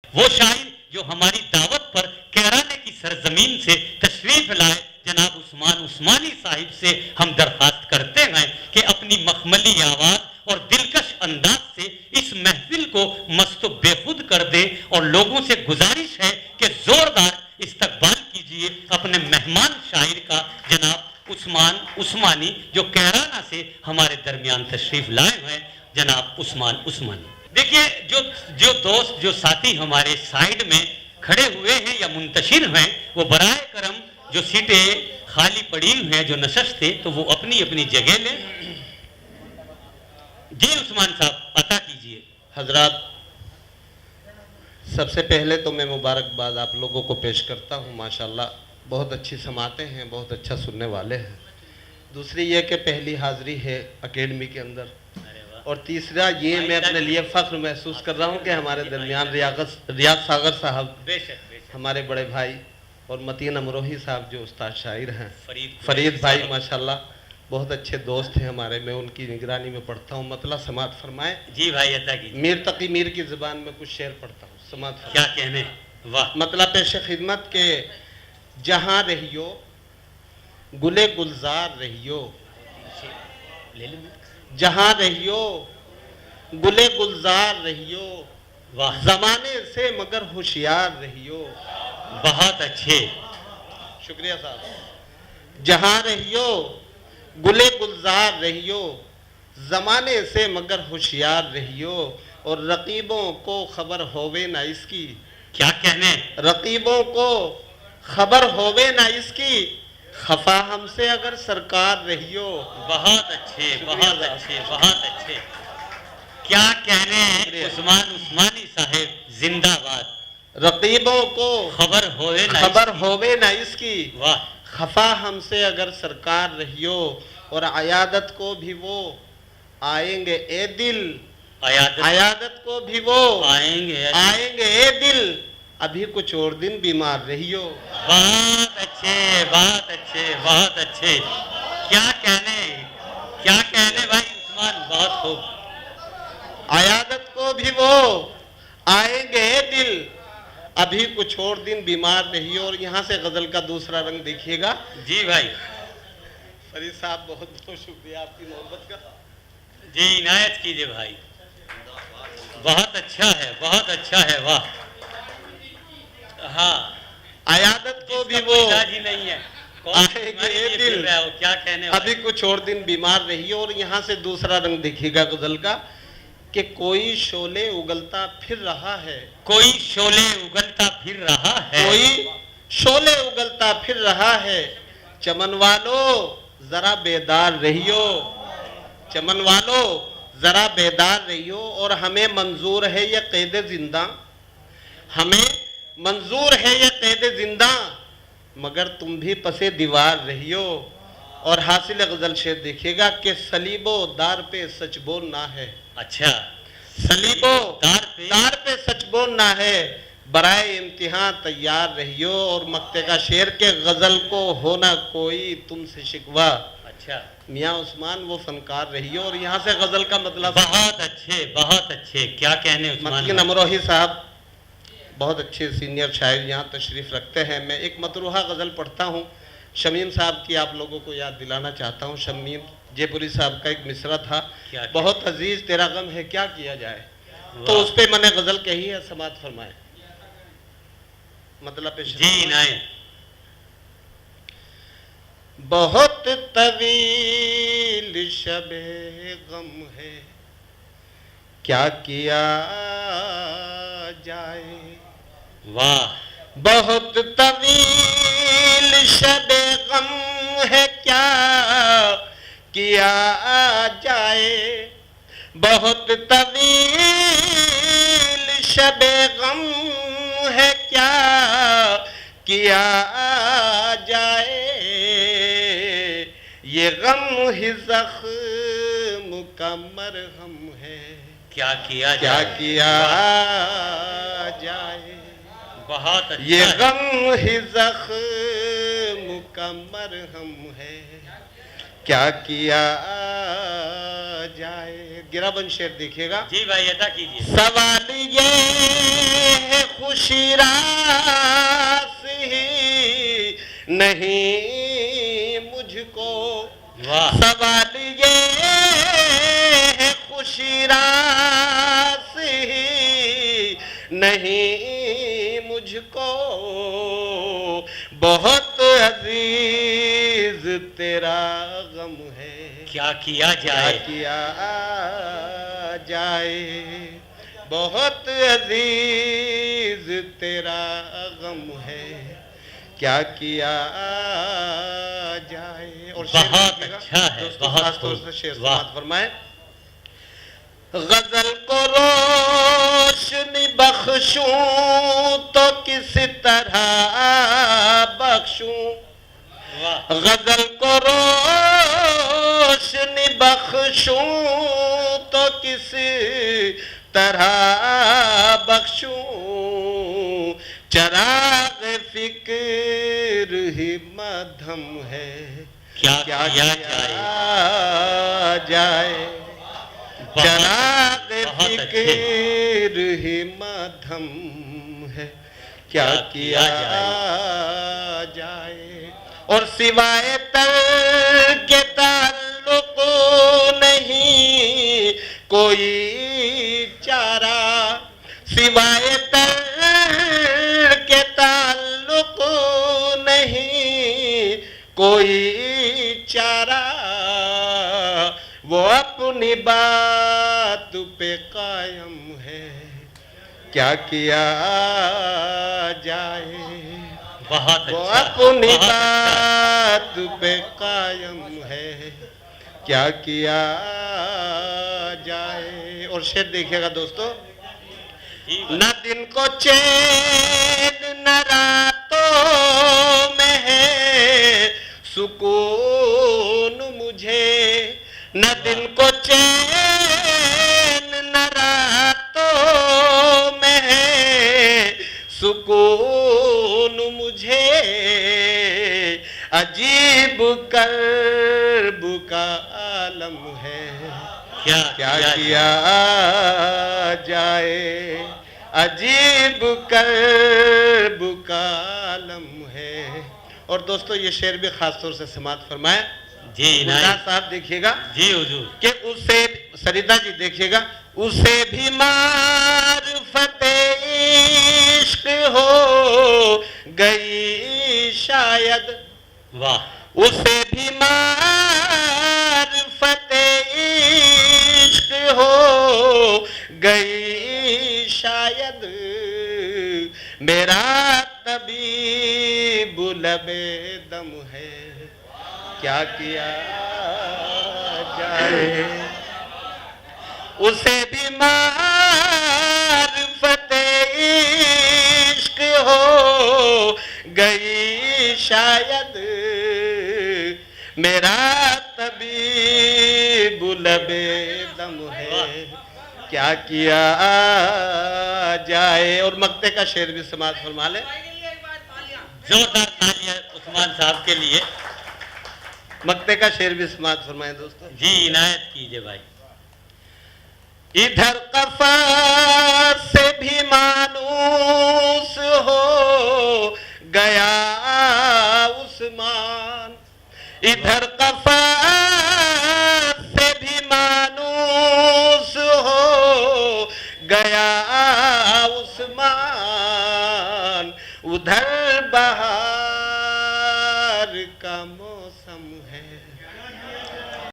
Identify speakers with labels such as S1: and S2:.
S1: وہ شاعر جو ہماری دعوت پر کیرانے کی سرزمین سے تشریف لائے، جناب عثمان عثمانی صاحب سے ہم درخواست کرتے ہیں کہ اپنی مخملی آواز اور دلکش انداز سے اس محفل کو مست و بے خود کر دے، اور لوگوں سے گزارش ہے کہ زوردار استقبال کیجئے اپنے مہمان شاعر کا، جناب عثمان عثمانی، جو کیرانہ سے ہمارے درمیان تشریف لائے ہیں، جناب عثمان عثمانی۔ دیکھیے جو دوست، جو ساتھی ہمارے سائیڈ میں کھڑے ہوئے ہیں یا منتشر ہیں، وہ برائے کرم جو سیٹیں خالی پڑی ہیں، جو نشست تھے، تو وہ اپنی اپنی جگہ لیں۔ جی عثمان صاحب عطا کیجئے۔
S2: حضرات، سب سے پہلے تو میں مبارکباد آپ لوگوں کو پیش کرتا ہوں، ماشاءاللہ بہت اچھی سماعتیں ہیں، بہت اچھا سننے والے ہیں۔ دوسری یہ کہ پہلی حاضری ہے اکیڈمی کے اندر، اور تیسرا یہ میں اپنے لیے فخر محسوس کر رہا ہوں کہ ہمارے درمیان ریاض ساغر صاحب، ہمارے بڑے بھائی، اور متین امروہی صاحب جو استاد شاعر ہیں، فرید بھائی ماشاءاللہ بہت اچھے دوست ہیں ہمارے، میں ان کی نگرانی میں پڑھتا ہوں۔ مطلع سماعت فرمائیں۔
S1: جی بھائی عطا کیجئے۔
S2: میر تقی میر کی زبان میں کچھ شعر پڑھتا ہوں، سماعت فرمائیں۔
S1: کیا کہنے، واہ۔
S2: مطلع پیش خدمت کے جہاں رہیو گلے گلزار رہیو، جہاں رہیو گلے گلزار رہیو،
S1: واہ،
S2: زمانے سے مگر ہوشیار رہیو۔
S1: بہت اچھے،
S2: شکریہ صاحب۔ جہاں رہیو گلے گلزار رہیو، زمانے سے مگر ہوشیار رہیو، اور رقیبوں کو خبر ہووے نہ اس کی،
S1: کیا کہنے،
S2: رقیبوں کو خبر ہووے نہ اس کی، خفا ہم سے اگر سرکار رہیو۔
S1: بہت اچھے، بہت اچھے، بہت اچھے، کیا کہنے عثمان عثمانی صاحب، زندہ باد۔
S2: رقیبوں کو
S1: خبر ہوئے نہ
S2: خبر ہووے نہ اس کی،
S1: واہ،
S2: خفا ہم سے اگر سرکار رہیو، اور عیادت کو بھی وہ آئیں گے اے دل، عیادت کو بھی وہ
S1: آئیں گے
S2: اے دل، ابھی کچھ اور دن بیمار رہیو۔
S1: بہت اچھے، بہت اچھے، بہت اچھے، کیا کہنے بھائی عثمان، بہت خوب۔
S2: عیادت کو بھی وہ آئیں گے اے دل، ابھی کچھ اور دن بیمار رہیو۔ اور یہاں سے غزل کا دوسرا رنگ دیکھیے گا۔
S1: جی بھائی،
S2: فرید صاحب بہت بہت شکریہ آپ کی محبت کا۔
S1: جی عنایت کیجئے بھائی، بہت اچھا ہے، بہت اچھا ہے، واہ۔ ہاں،
S2: عیادت کو بھی وہ
S1: علاج ہی نہیں ہے،
S2: آئیں گے اے دل،
S1: کیا کہنے
S2: ابھی کچھ اور دن بیمار رہیو۔ اور یہاں سے دوسرا رنگ دیکھیے گا غزل کا، کہ کوئی شعلے اگلتا پھر رہا ہے،
S1: کوئی شعلے اگلتا پھر رہا ہے،
S2: کوئی شعلے اگلتا پھر رہا ہے، چمن والو ذرا بیدار رہیو، چمن والو ذرا بیدار رہیو۔ اور ہمیں منظور ہے یہ قید زندہ، ہمیں منظور ہے یہ قید زندہ، مگر تم بھی پسے دیوار رہیو۔ اور حاصل غزل شعر دیکھیے گا کہ صلیب و دار پہ سچ بولنا ہے،
S1: اچھا،
S2: صلیب و دار پہ سچ بولنا ہے، برائے امتحان تیار رہیو۔ اور مقطع کا شعر کے غزل کو ہونا کوئی تم سے شکوا،
S1: اچھا،
S2: میاں عثمان وہ فنکار رہیو۔ اور یہاں سے غزل کا مطلب،
S1: بہت اچھے، بہت اچھے، کیا کہنے عثمان
S2: متین امروہی صاحب بہت اچھے سینئر شاعر یہاں تشریف رکھتے ہیں۔ میں ایک مطروحہ غزل پڑھتا ہوں، شمیم صاحب کی آپ لوگوں کو یاد دلانا چاہتا ہوں۔ شمیم جے پوری صاحب کا ایک مصرع تھا، بہت عزیز تیرا غم ہے کیا کیا جائے، تو اس پہ میں نے غزل کہی ہے، سماعت فرمائے۔ مطلب پیش
S1: جی عنایت۔
S2: بہت طویل شب غم ہے کیا کیا جائے،
S1: واہ،
S2: بہت طویل شب غم ہے کیا کیا جائے، بہت طویل شب غم ہے کیا جائے، یہ غم ہی زخم کا مرہم ہے
S1: کیا کیا
S2: جائے،
S1: بہت اچھا،
S2: یہ غم ہی زخم کا مرہم ہے کیا جائے۔ گرا بند شعر دیکھیے گا۔
S1: جی بھائی عطا کیجئے۔
S2: سوال یہ ہے خوشی راس ہی نہیں مجھ کو، سوال یہ ہے خوشی راس ہی نہیں مجھ کو، بہت عزیز تیرا غم ہے،
S1: کیا کیا جائے،
S2: کیا کیا جائے، بہت عزیز تیرا غم ہے، کیا کیا جائے۔ اور
S1: بہت اچھا ہے،
S2: دوستوں
S1: بہت
S2: خاص طور
S1: خوب،
S2: سے شعر
S1: واہ۔
S2: سماعت فرمائیں۔ غزل کو روشنی بخشوں تو کس طرح بخشوں، غزل کو روشنی بخشوں تو کس طرح بخشوں، چراغ فکر ہی مدھم ہے،
S1: کیا
S2: کیا
S1: کیا
S2: جائے، چراغ فکر ہی مدھم ہے، کیا کیا جائے۔ اور سوائے ترک تعلق نہیں کوئی چارہ، سوائے ترک تعلق نہیں کوئی چارہ، وہ اپنی بات پہ قائم ہے، کیا کیا جائے،
S1: بہت
S2: وہ
S1: اچھا،
S2: اپنی
S1: بہت اچھا۔
S2: بات پہ قائم ہے، کیا کیا جائے۔ اور شعر دیکھیے گا دوستو، نہ دن کو چین نہ راتوں میں ہے سکون مجھے، نہ دن کو چین نہ راتوں میں ہے سکون مجھے، عجیب کرب کا عالم ہے، کیا کیا جائے، عجیب کرب کا عالم ہے۔ اور دوستو یہ شعر بھی خاص طور سے سماعت فرمائیں۔
S1: جی
S2: گلزار صاحب دیکھیے گا
S1: جی حضور،
S2: کہ اسے، سریدہ جی دیکھیے گا، اسے بھی معرفت عشق ہو گئی شاید،
S1: واہ،
S2: اسے بھی معرفت عشق ہو گئی شاید، میرا طبیب لب دم ہے، کیا کیا جائے، اسے بھی معرفت عشق ہو گئی شاید، میرا طبیب لب دم ہے، کیا کیا جائے۔ اور مقطع کا شعر بھی سماعت فرما لیں۔
S1: زوردار تالیاں عثمان صاحب کے لیے۔
S2: مقطع کا شعر بھی سماعت فرمائیں دوستو۔
S1: جی عنایت کیجئے بھائی۔
S2: ادھر قفا سے بھی مانوس ہو گیا عثمان، ادھر قفا سے بھی مانوس ہو گیا عثمان، ادھر بہار کا موسم ہے،